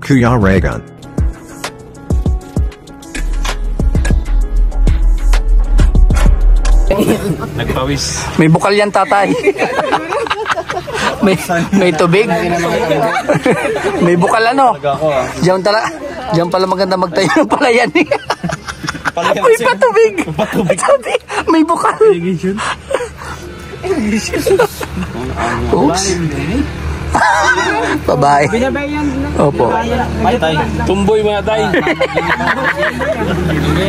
Kuya Raygun. Nagpawis. May bukal yan, tatay. may tubig. May bukal ano. Diyan pala maganda magtayo ng palayan. May patubig. Patubig. May bukal. Oops. Bye-bye. Opo. Tumboy mga tay.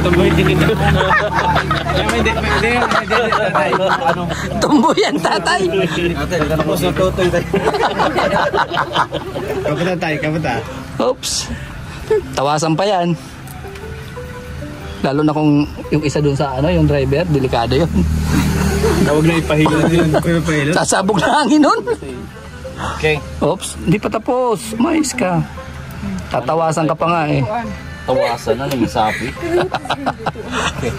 Tumboy din ito. Tumboy yan, tatay. Kaputa tay, kaputa. Oops. Tawasan pa yan. Lalo na kung yung isa dun sa ano, yung driver, delikado yun. Tawag na ipahilot yun. Sasabog na hangin nun. Okay. Oops, hindi pa tapos. Mais ka. Tatawasan ka pa nga eh. Tawasan na ng sapi. Okay.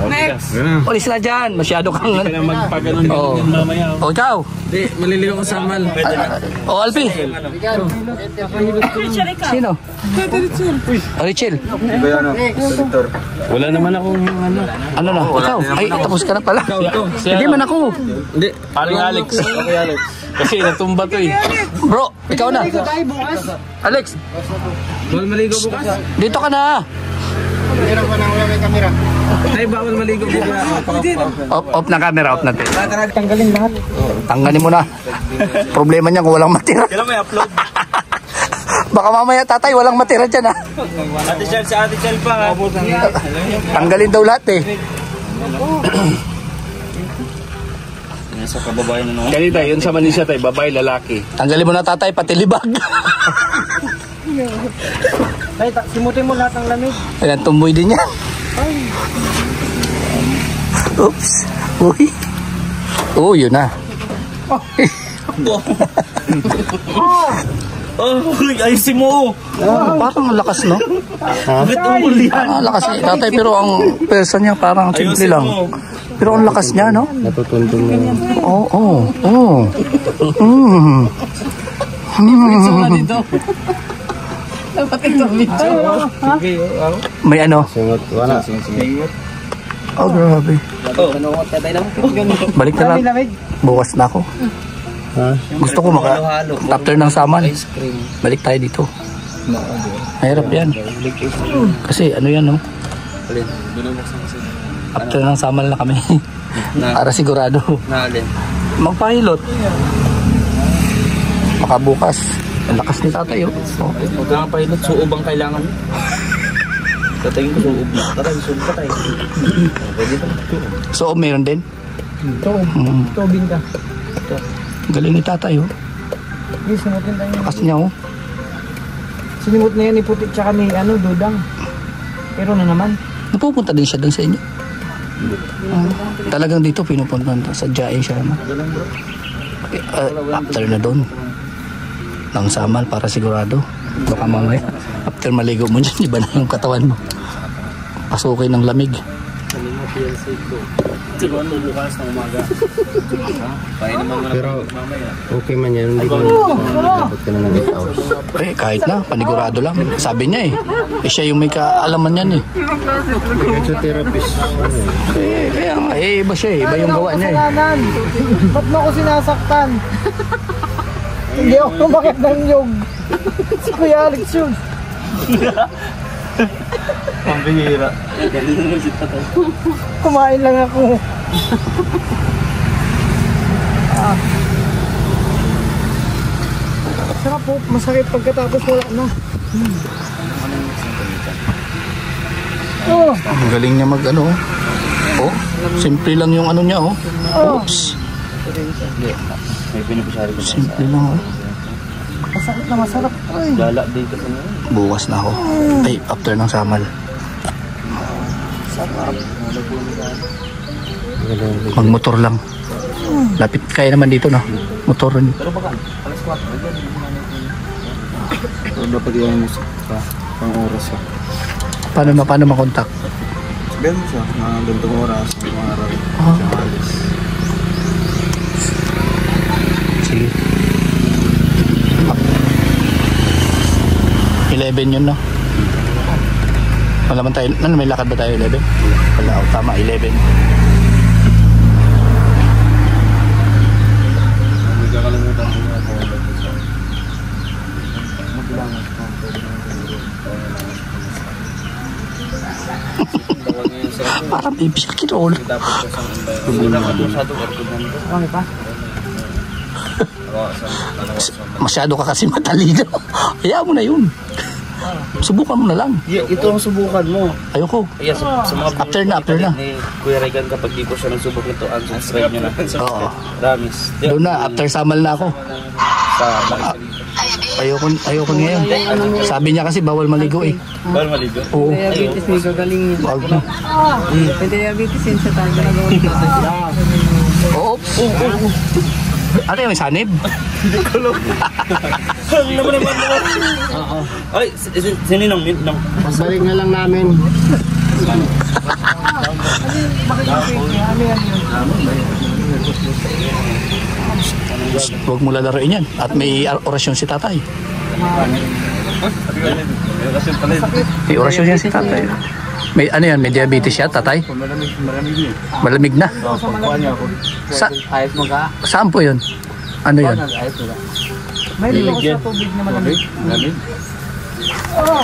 Next. Ulis na dyan. Masyado kang... Hindi ka na magpaganon mamaya. O ikaw. Hindi, maliligaw ko sa amal. O Alpi. Sino? Richel. Wala naman akong ano. Ano na? Ikaw. Ay, tapos ka na pala. Hindi man ako. Hindi. Paling Alex. Kasi natumba to eh. Bro, ikaw na. Alex. Bawal maligo bukas. Dito ka na. Meron pa na wala may kamera. Ay, bawal maligo bukas. Off na camera, off natin. Tanggalin lahat. Tanggalin mo na. Problema niya kung walang matira. Kailan may upload? Baka mamaya tatay, walang matira dyan ha. Ate Chel, si Ate Chel pa ha. Tanggalin daw lahat eh. Sa kababayan na naman. Kanina, yun sa Manisya tayo, babae, lalaki. Tanggalin mo na tatay, pati libag. Ay, simutin mo lahat ng lamig. Ayan, tumboy din yan. Oops. Uy. Oh, yun na. Ayusin mo. Parang lakas, no? Parang lakas niya. Tatay, pero ang persa niya parang simple lang. Pero ang lakas niya, no? Natutuntong na yan. Oo. May ano? Singot, wala. Oh, grabe. Balik na lang. Bukas na ako. Gusto ko after ng saman. Balik tayo dito. Mahirap yan. Kasi ano yan, no? After ng samal na kami. Para sigurado. Magpahilot. Baka bukas. Ang lakas ni tatay, oh. Huwag ka pahilot, suob ang kailangan. Tatay ko, suob na. Tatay, suob ka tayo. So, meron din? Tubing ka. Galing ni tatay, oh. Hindi, simutin tayo. Lakas niya, oh. Sinimut na yan ni Puti tsaka ni Dudang. Pero na naman. Napupunta din siya doon sa inyo. Talagang dito pinupunta sa Jain siya, no? After na doon ng samal para sigurado. Baka mamaya after maligo mo dyan, iba na yung katawan mo. Pasukin ng lamig. Pero okay man yan, hindi ko dapat ka na ng 8 hours. Kahit na, panigurado lang. Sabi niya siya yung may kaalaman yan eh. Exotherapist. Kaya nga, iba siya iba yung gawa niya Ba't mo ako sinasaktan? Hindi ako kumakit ng nyog. Si Kuya Alex yun. Ang bihira. Kumain lang ako. Sarap po, masakit pagkatapos wala na. Ang galing niya mag ano. Oh, simple lang yung ano niya, oh. Oops. May pinipusari ko. Simple lang, oh. Masakit na masarap. Lala dito sa mga. Bukas na ako. Ay, after ng samal. Magmotor lang. Lapit kaya naman dito, no? Motor rin. Pero baka, alas 4. Pero dapat yung musik pa. Pang oras ka. Paano makontak? Sabihan mo siya, mga gantong oras, mga araw. Siya alis. Sige. 11 yun, no? Wala man tayo, ano, may lakad ba tayo 11? Wala, oh, tama, 11. Parang baby siya kinol. Masyado ka kasi matalino. Hayaan mo na yun. Subukan mo na lang. Ito ang subukan mo. Ayoko. Ayan, sa mga After na. ni Kuya Regan, kapag di po siya nagsubok ito, unsubscribe nyo na. Oo. Promise. Doon na, after samal na ako. Sa Ayoko ngayon. Sabi niya kasi bawal maligo eh. bawal maligo. Oo. Diabetes ni gagaling yun. Wag na. May diabetes yun sa tayo ginagawa. Oo. Ano yung may sanib? Ang naman naman naman. Ay, sininong mint nang. Balik na lang namin. Huwag mo lalaroin yan. At may orasyon si tatay. May orasyon yan si tatay. May ano yan? May diabetes siya, tatay? Malamig na. Saan po yun? Ano yun? May dito ko sa tubig na malamig.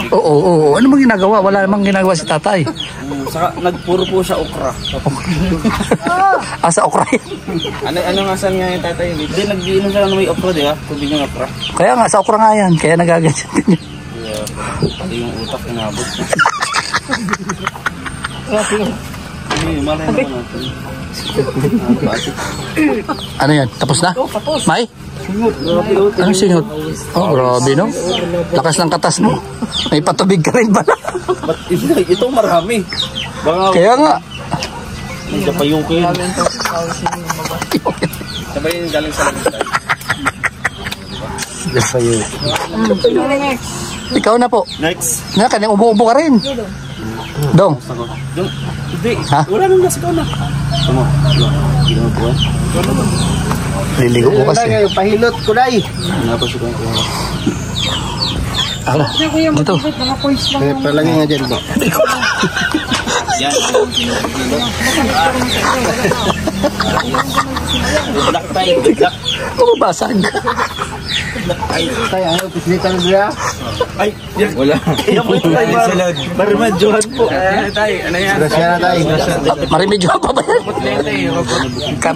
Oo. Ano bang ginagawa? Wala namang ginagawa si tatay. Saka nagpuro po siya okra. Sa okra yan. Ano nga saan nga yung tatay? Hindi, nag-iinom siya ng may okra, di ba? Tubig ng okra. Kaya nga, sa okra nga yan. Kaya nagaganyan din yun. Pati yung utak inabot. Malay naman natin. Ano yan? Tapos na? May? Anong singot? Oh, grabe no? Lakas ng katas mo. May patubig ka rin pala. Ito marami. Baka Kaya nga. may kapayukin. Sabay yung galing sa labas. Ikaw na po. Next. Kanyang umuubo ka rin. Dong. Hindi. Ha? Wala nang nasa ikaw na. Tama. Liligo ko kasi. Pahilot ko na eh. Napasukan ko. Ala. Dito. Palagi nga dyan ba? Yan. Good luck tayo. Good luck. Bumabasag. Tayo, ano? Pislitan na dyan? Ay, wala. Kaya po ito tayo. Marimedyohan po. Ano yan? Grasya na tayo. Marimedyo pa ba yan?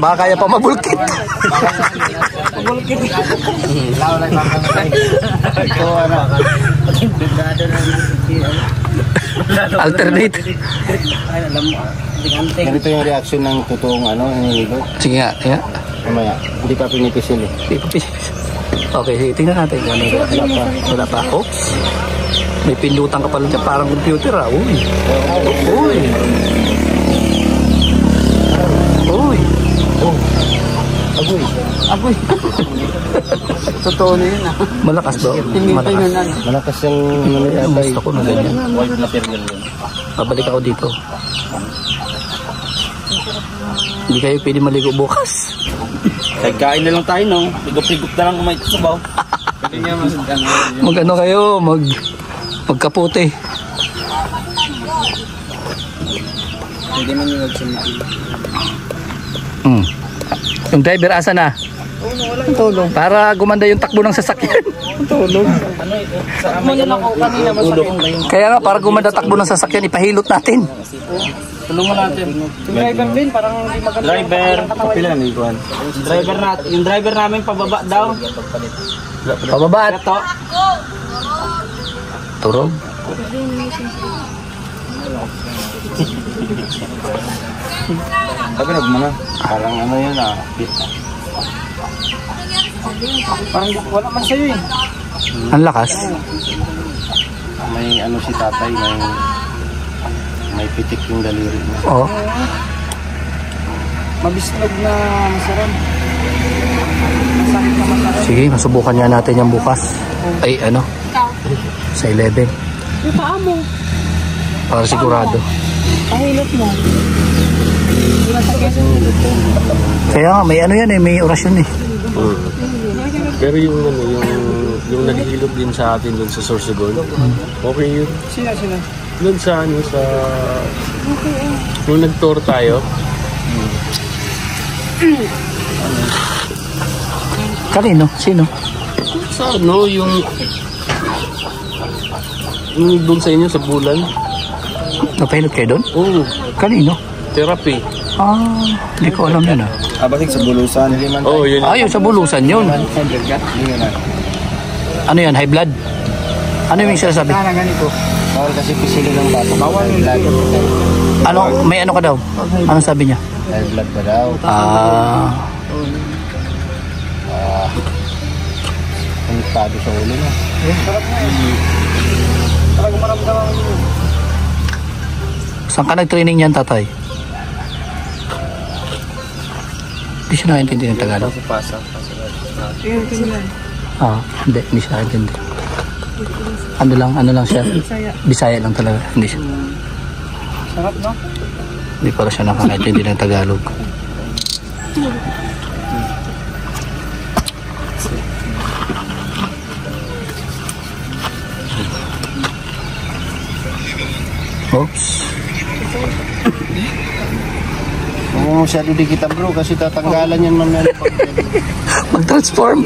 Baka kaya pa mabulkit. Ito, ano? Alternate. Ganito yung reaction ng totoong ano, nililigo. Sige nga. Yeah. Mamaya, hindi pa pinipisil eh. Okay, sige. Tingnan natin. Wala pa. Oops. May pindutan ka pala dyan. Parang computer ah. Uy. Agoy. Totoo na yun ah. Malakas ba? Malakas. Malakas yung ano yata Gusto ko na ganyan. White na period yun. Babalik ako dito. Hindi kayo pwede maligo bukas. Kain na lang tayo, no? Ligop-ligop na lang kumay sa sabaw. Mag ano kayo, magkaputi. Pwede man yung nagsumitin. Yung driver asa na? tulong. Para gumanda yung takbo ng sasakyan. Tulong. Muna lang ako kanina masakit. Kaya nga, para gumanda takbo ng sasakyan, ipahilot natin. Tulungan natin. Yung driver din, parang hindi maganda. Driver. Kapila na yung driver natin. Yung driver namin pababa daw. Pababa at Ito. turog. Sabi na mga. Parang ano yun ah. Parang wala man sa'yo eh. Ang lakas. May ano si tatay, may pitik yung daliri niya. Oo. Mabislog na masarap. Masakit na masarap. Sige, masubukan nga natin yung bukas. Ay, ano? Sa 11. Yung paa mo. Para sigurado. Pahilot mo. Kaya nga, may ano yan eh, may orasyon eh. Pero yung ano, yung naghihilot din sa atin doon sa Sorsogon. Okay yun. Sino? Doon sa nung nag-tour tayo. Kanino? Sino? Sa yung doon sa inyo sa Bulan. Napahilot kayo doon? Oo, Kanino? therapy. Hindi ko alam yun Bakit sa Bulusan? Oo, yun. yung sa Bulusan yun. Ano yan? High blood? Ano yung sinasabi? ganito. Bawal kasi pisili ng bato. Bawal Ano? May ano ka daw? Ano sabi niya? High blood ba daw? Konektado sa ulo na. Talagang maramdaman ko yun. Saan ka nag-training yan, tatay? Hindi siya nakaintindi ng Tagalog. Hindi siya nakaintindi. Ano lang siya? Bisaya lang talaga. Hindi siya. Sarap, no? Hindi para siya nakakaintindi ng Tagalog. Oops. Oo, masyado di kita bro kasi tatanggalan yan mamaya. Mag-transform.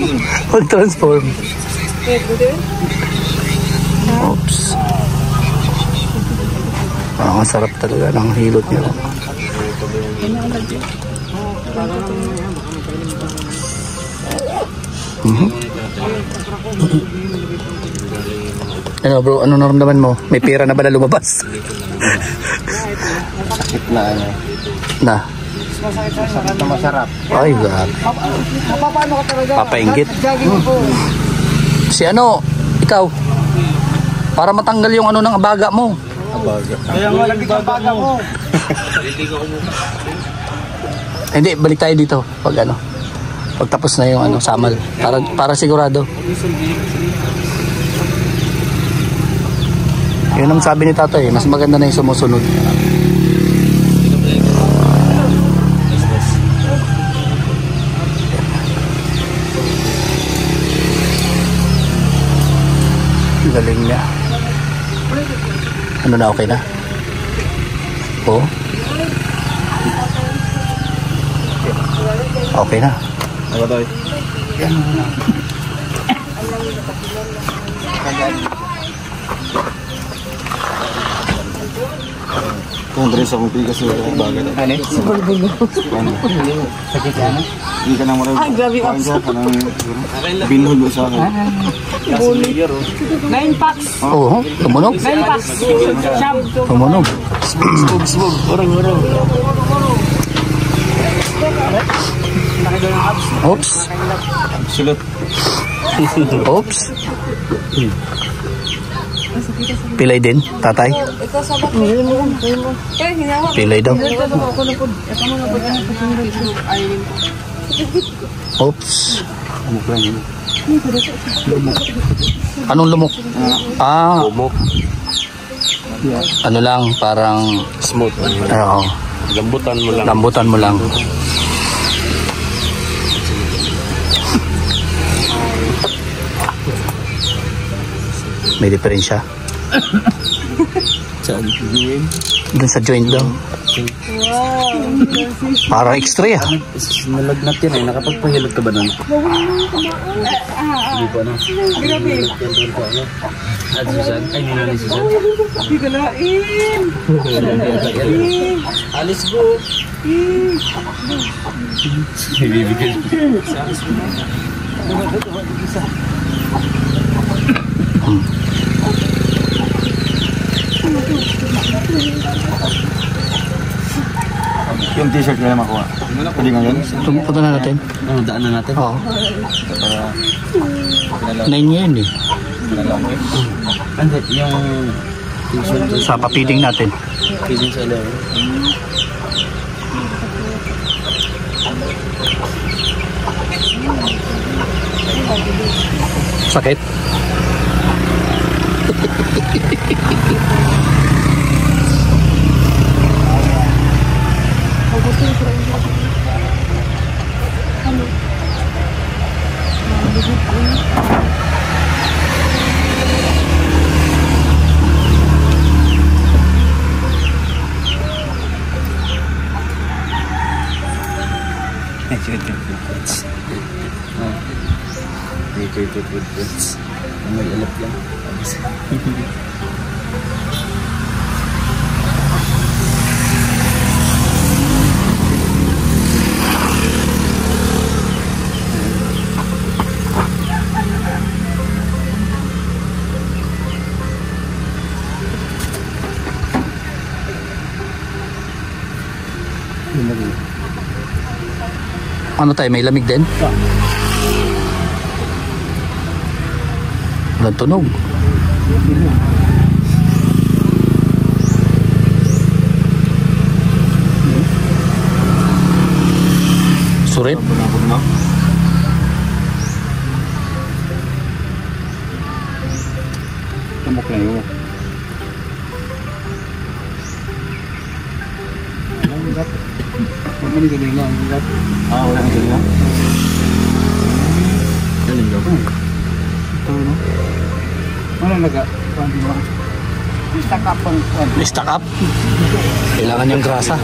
Oops. Ang sarap talaga ng hilot niya. Ano bro, ano naramdaman mo? May pera na ba na lumabas? Sakit na ano. Sakit na masarap. Ay, God. Paano ka talaga? Papainggit. Jogging po. Si ano, ikaw, para matanggal yung ano ng abaga mo. Kaya nga yung baga mo. Hindi, balik tayo dito pag ano. Pag tapos na yung ano, samal. Para sigurado. Yun ang sabi ni tatay, mas maganda na yung sumusunod. Galing niya. Ano na, okay na? Oo. Okay na. Ano ba tayo? Kung dress akong pigas yung bagay. Ano? Sakit ka na? Hindi ka na marami. Grabe ka. Binhul mo sa akin. 9 packs. Oo, tumunog. 9 packs. Tumunog. Swog. Orang. Oops. Sulut. Oops. Pilay din, tatay? Pilay daw. Oops. Anong lumok? Lumok. Ano lang, parang Smooth. oo, Lambutan mo lang. May diferensya. Doon sa joint daw. Parang extra ah. Nalagnat yan eh. Nakapagpahilot ka ba nun? Hindi pa na. At Susan? Ay, nila ni Susan? Hindi ka nain. Alis ko. Ibibigay. Yung t-shirt ka na makuha. Pwede nga yun? Punta na natin. Ano, daan na natin? Oo. 9 ngayon eh. Hindi, yung t-shirt Sa papiling natin. feeding sa ilaw. Sakit? Irritated with friends. May alat yan. Ano tayo, may lamig din? Walang tunog. Surit. Lamok na yun. Wala nang galing lang. Wala nang galing lang. Galing lang. Ito, no? Wala naga. Stack up. Kailangan yung grasa.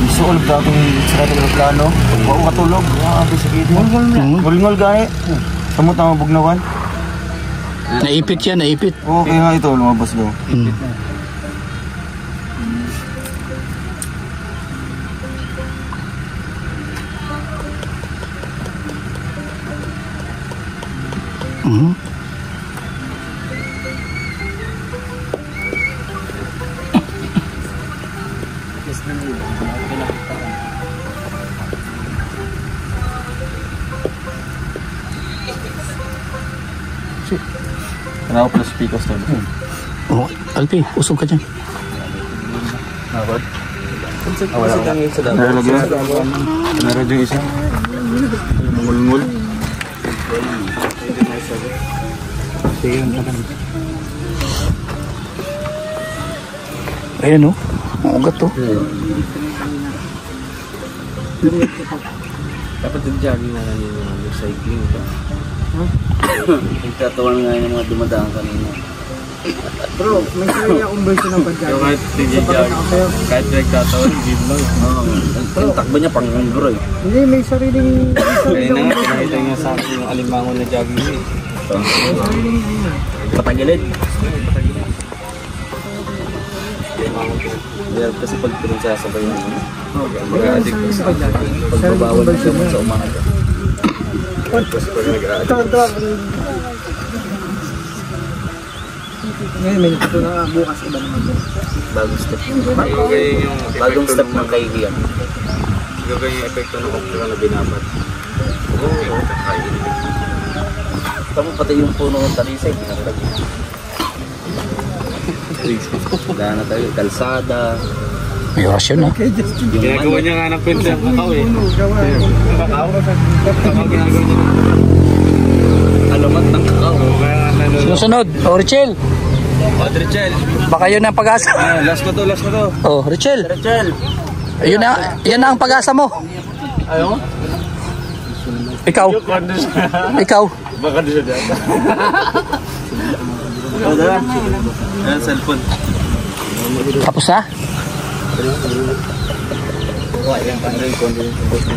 Gusto ko lang akong sarap ng plano. Huwag ko matulog. Ngol-ngol gani. Samot ang bugnawan. Naipit yan, naipit. Okay nga ito, lumabas daw. Ano plus speakers to? Oh, Alpi, usog ka dyan. Wala. Nalagyan. Meron yung isa. Mungul-ngul. Ayan, oh. Ang ugat, oh. Dapat yung jogging na lang yung cycling ito. Nagtatawan nga yung mga dumadaan kanina. Bro, may sarili akong version ng pag-jogging. Kahit hindi jogging, kahit nagtatawan, gym lang. Ang takbo niya pang bro eh. Hindi, may sariling... Kanina nga, nakita niya sa akin yung alimango na jogging eh. Patagilid. Meron kasi pag pinagsasabay mo. Mag-a-addict ko sa pagbabawal ng gamot sa umaga. Tapos pag nag-a-addict. Ngayon, may nito na bukas iba naman doon. Bagong step. Bagong step ng kaibigan. Gagawin yung epekto ng okra na binabat. Oo. Tama pati yung puno ng talisay. Wala na tayo. Kalsada. May orasyon, ha? Ginagawa niya nga ng kwento ng kakao eh. Kakao? Kakao ginagawa niya. Alamat ng kakao. Susunod. Oh, Richel. Richel. Baka yun ang pag-asa. Last ko to. Oh, Richel. Richel. Ayun na, yan na ang pag-asa mo. Ayaw? Ikaw. Ikaw. Baka doon siya data. Ikaw dala. Ayan, cellphone. Tapos na?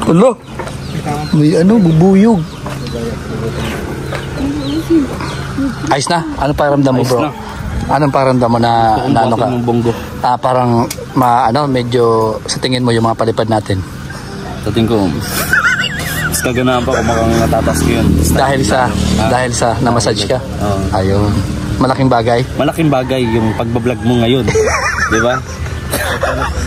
Ulo. May ano, bubuyog. Ayos na? Ano pakiramdam mo, bro? Anong pakiramdam mo na ano ka? Parang medyo sa tingin mo yung mga palipad natin. Sa tingin ko, mas kaganaan pa kung makang natatas ko yun. Dahil sa na-massage ka? Ayun. Malaking bagay? Malaking bagay yung pagbablog mo ngayon. Di ba?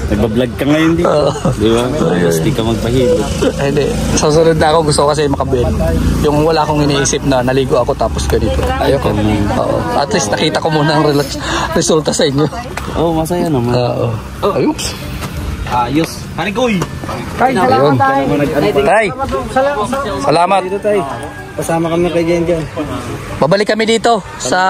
Nagbablog ka ngayon dito. Di ba? Mas di ka magpahilot. Hindi. Sa sunod na ako, gusto ko kasi makabel. Yung wala akong iniisip na naligo ako tapos ganito. Ayoko. At least nakita ko muna ang resulta sa inyo. Oo, masaya naman. Ayos. Ayos. Hanigoy! Tay, salamat tayo. Tay, salamat. Dito tayo. Kasama kami kay Jen Jen. Babalik kami dito sa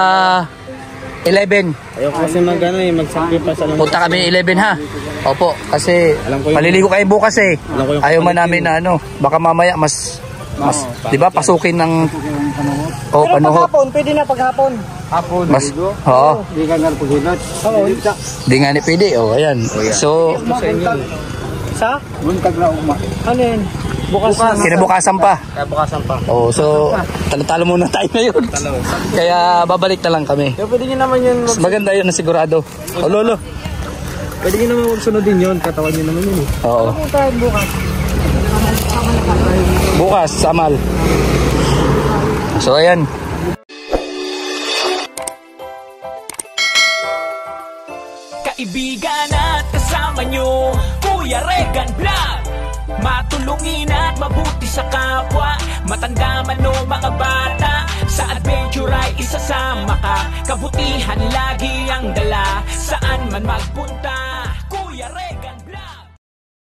11. Ayoko kasi mag-sacrifice. Punta kami 11 ha. Opo, kasi maliligo kayo bukas eh. Ayaw man namin na baka mamaya mas 'di ba pasukin ng panuhot. Paghapon, pwede na paghapon. Hapon. Mas oo. Hindi ka nga paghinat. Oo. Di nga ni pwede. Ayan. So Sa? Buntag na ugma. Ano yan? Bukas. Kinabukasan pa. Kaya bukasan pa. Oh, so talo-talo muna tayo ngayon. Kaya babalik na lang kami. Kaya pwede nyo naman yun. Mas maganda yun na sigurado. O lolo. Pwede nyo naman magsunod din yun. Katawan nyo naman yun eh. Oo. Kung tayo bukas. Bukas, Samal. So ayan. Kaibigan at kasama nyo, Kuya Regan Vlog. Matulungin at mabuti sa kapwa, matanda man o mga bata. Sa adventure ay isasama ka, kabutihan lagi ang dala. Saan man magpunta, Kuya Regan.